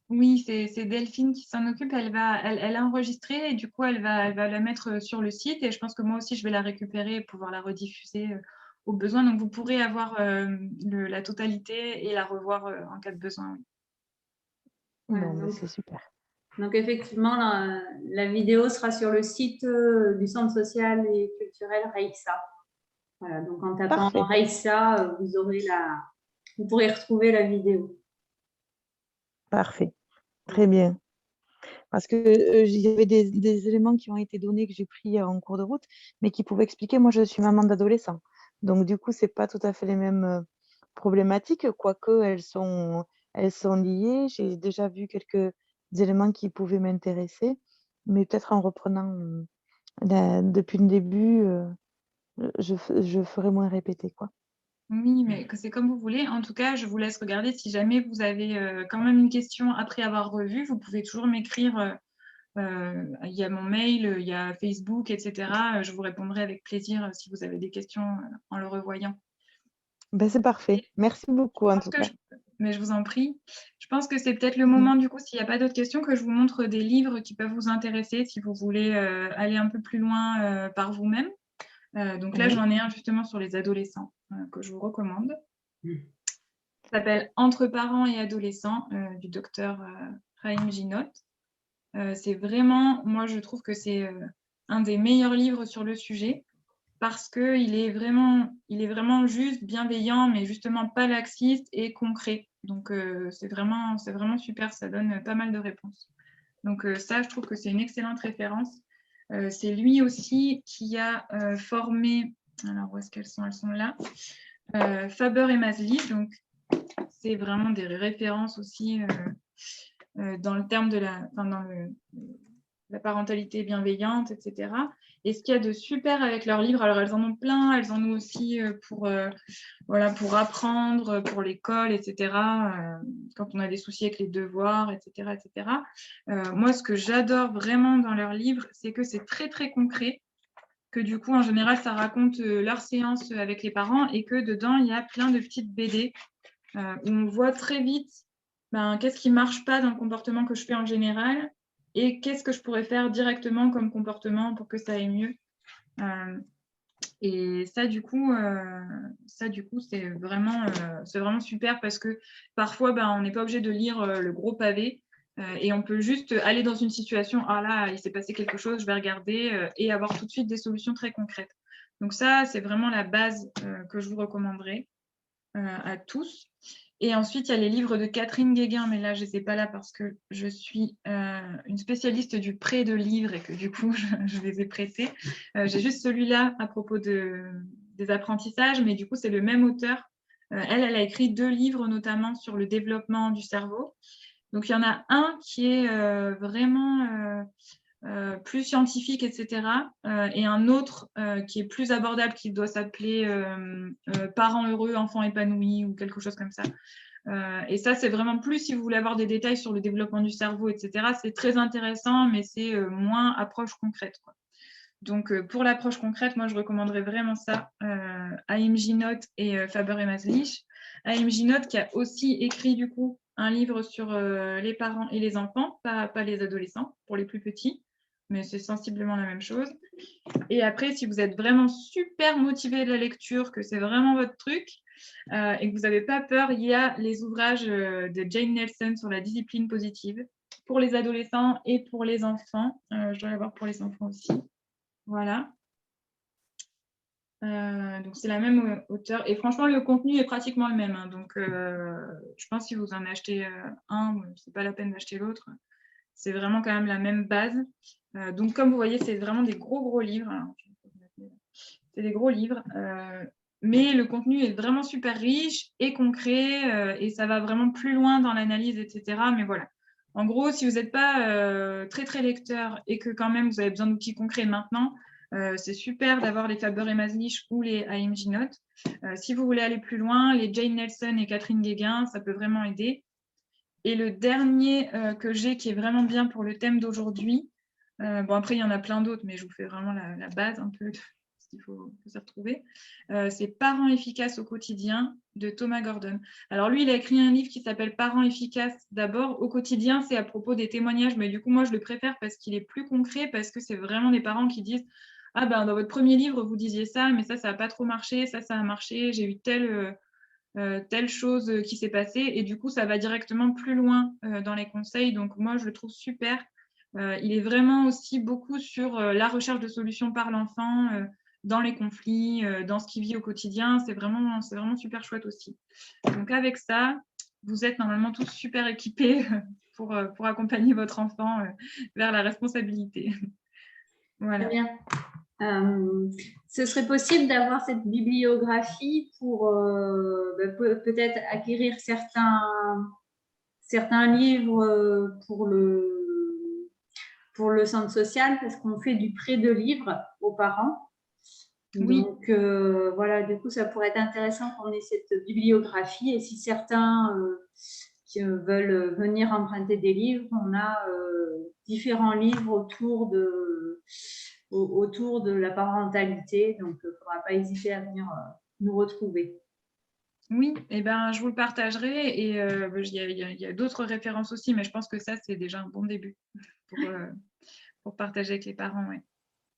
Oui, c'est Delphine qui s'en occupe. Elle a enregistré et du coup, elle va la mettre sur le site. Et je pense que moi aussi, je vais la récupérer et pouvoir la rediffuser au besoin. Donc, vous pourrez avoir la totalité et la revoir en cas de besoin. Ouais, Bon, donc, c'est super. donc effectivement, la vidéo sera sur le site du Centre social et culturel Reissa. Voilà, donc en tapant Parfait. Reissa, vous pourrez retrouver la vidéo. Parfait. Très bien. Parce que il y avait des éléments qui ont été donnés que j'ai pris en cours de route, mais qui pouvaient expliquer. Moi, je suis maman d'adolescents. Donc, du coup, c'est pas tout à fait les mêmes problématiques, quoique elles sont liées. J'ai déjà vu quelques éléments qui pouvaient m'intéresser, mais peut-être en reprenant depuis le début, je ferai moins répéter, quoi. Oui, mais c'est comme vous voulez. En tout cas, je vous laisse regarder. Si jamais vous avez quand même une question après avoir revu, vous pouvez toujours m'écrire. Il y a mon mail, il y a Facebook, etc. Je vous répondrai avec plaisir si vous avez des questions en le revoyant. Ben, c'est parfait. Merci beaucoup, en tout cas. Mais je vous en prie. Je pense que c'est peut-être le moment, du coup, s'il n'y a pas d'autres questions, que je vous montre des livres qui peuvent vous intéresser si vous voulez aller un peu plus loin par vous-même. Donc là, Oui. j'en ai un justement sur les adolescents que je vous recommande. Ça s'appelle Entre parents et adolescents du docteur Raïm Ginot. C'est vraiment, moi, je trouve que c'est un des meilleurs livres sur le sujet parce qu'il est vraiment juste, bienveillant, mais justement pas laxiste et concret. Donc, c'est vraiment super, ça donne pas mal de réponses. Donc, ça, je trouve que c'est une excellente référence. C'est lui aussi qui a formé, alors où est-ce qu'elles sont? Elles sont là. Faber et Maslich, donc c'est vraiment des références aussi dans le terme de la parentalité bienveillante, etc. Et ce qu'il y a de super avec leurs livres, alors elles en ont plein, elles en ont aussi pour apprendre, pour l'école, etc. Quand on a des soucis avec les devoirs, etc. etc. Moi, ce que j'adore vraiment dans leurs livres, c'est que c'est très, très concret, que du coup, en général, ça raconte leur séance avec les parents et que dedans, il y a plein de petites BD où on voit très vite qu'est-ce qui ne marche pas dans le comportement que je fais en général et qu'est-ce que je pourrais faire directement comme comportement pour que ça aille mieux. Et ça, du coup, c'est vraiment super parce que parfois, on n'est pas obligé de lire le gros pavé et on peut juste aller dans une situation, ah là, il s'est passé quelque chose, je vais regarder et avoir tout de suite des solutions très concrètes. Donc ça, c'est vraiment la base que je vous recommanderais à tous. Et ensuite, il y a les livres de Catherine Guéguin, mais là, je ne les ai pas là parce que je suis une spécialiste du prêt de livres et que du coup, je les ai prêtés. J'ai juste celui-là à propos des apprentissages, mais du coup, c'est le même auteur. Elle a écrit 2 livres, notamment sur le développement du cerveau. Donc, il y en a un qui est vraiment plus scientifique, etc. Et un autre qui est plus abordable, qui doit s'appeler Parents heureux, enfants épanouis ou quelque chose comme ça. Et ça, c'est vraiment plus si vous voulez avoir des détails sur le développement du cerveau, etc. C'est très intéressant, mais c'est moins approche concrète, quoi. Donc, pour l'approche concrète, moi, je recommanderais vraiment ça, A.M. Ginot et Faber et Maslich. A.M. Ginot qui a aussi écrit, du coup, un livre sur les parents et les enfants, pas les adolescents, pour les plus petits, mais c'est sensiblement la même chose. Et après, si vous êtes vraiment super motivé de la lecture, que c'est vraiment votre truc, et que vous n'avez pas peur, il y a les ouvrages de Jane Nelson sur la discipline positive pour les adolescents et pour les enfants. Je dois l'avoir pour les enfants aussi. Voilà. Donc, c'est la même auteure. Et franchement, le contenu est pratiquement le même. Hein. Donc, je pense que si vous en achetez un, ce n'est pas la peine d'acheter l'autre. C'est vraiment quand même la même base. Donc, comme vous voyez, c'est vraiment des gros livres. C'est des gros livres. Mais le contenu est vraiment super riche et concret et ça va vraiment plus loin dans l'analyse, etc. Mais voilà. En gros, si vous n'êtes pas très lecteur et que quand même vous avez besoin d'outils concrets maintenant, c'est super d'avoir les Faber et Maslich ou les A.M. Ginot. Si vous voulez aller plus loin, les Jane Nelson et Catherine Guéguin, ça peut vraiment aider. Et le dernier que j'ai qui est vraiment bien pour le thème d'aujourd'hui, Bon, après, il y en a plein d'autres, mais je vous fais vraiment la base un peu de ce qu'il faut se retrouver. C'est Parents efficaces au quotidien de Thomas Gordon. Alors lui, il a écrit un livre qui s'appelle Parents efficaces d'abord. Au quotidien, c'est à propos des témoignages, mais du coup, moi, je le préfère parce qu'il est plus concret, parce que c'est vraiment des parents qui disent « Ah ben, dans votre premier livre, vous disiez ça, mais ça n'a pas trop marché, ça a marché, j'ai eu telle chose qui s'est passée. » Et du coup, ça va directement plus loin dans les conseils. Donc moi, je le trouve super. Il est vraiment aussi beaucoup sur la recherche de solutions par l'enfant, dans les conflits, dans ce qu'il vit au quotidien. C'est vraiment super chouette aussi. Donc avec ça, vous êtes normalement tous super équipés pour accompagner votre enfant vers la responsabilité. Voilà. Très bien. Ce serait possible d'avoir cette bibliographie pour peut-être acquérir certains livres pour le centre social, parce qu'on fait du prêt de livres aux parents. Oui. Donc voilà, du coup, ça pourrait être intéressant qu'on ait cette bibliographie. Et si certains qui veulent venir emprunter des livres, on a différents livres autour de la parentalité. Donc, il ne faudra pas hésiter à venir nous retrouver. Oui, eh ben, je vous le partagerai. Et il y a d'autres références aussi, mais je pense que ça, c'est déjà un bon début pour partager avec les parents. Ouais.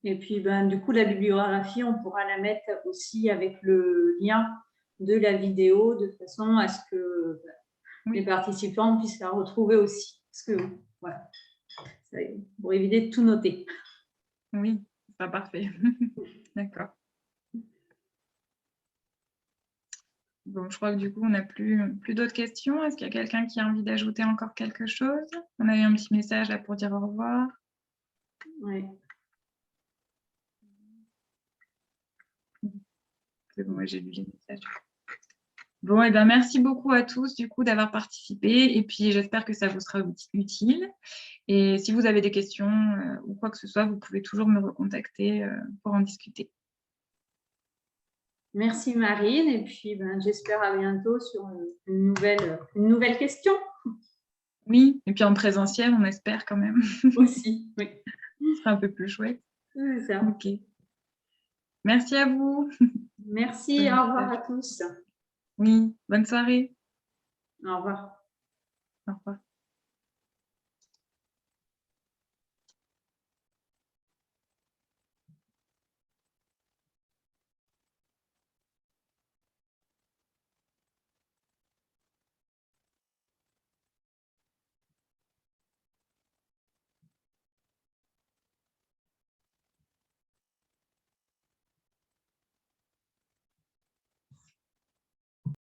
Et puis, du coup, la bibliographie, on pourra la mettre aussi avec le lien de la vidéo, de façon à ce que les participants puissent la retrouver aussi. Parce que, voilà, pour éviter de tout noter. Oui, c'est pas parfait. D'accord. Bon, je crois que du coup, on n'a plus d'autres questions. Est-ce qu'il y a quelqu'un qui a envie d'ajouter encore quelque chose? On a eu un petit message là pour dire au revoir. Oui. C'est bon, j'ai lu les messages. Bon, et ben merci beaucoup à tous du coup d'avoir participé. Et puis, j'espère que ça vous sera utile. Et si vous avez des questions ou quoi que ce soit, vous pouvez toujours me recontacter pour en discuter. Merci Marine, et puis j'espère à bientôt sur une nouvelle question. Oui, et puis en présentiel, on espère quand même. Aussi, oui. Ce sera un peu plus chouette. C'est ça. Ok. Merci à vous. Merci, au revoir à tous. Oui, bonne soirée. Au revoir. Au revoir.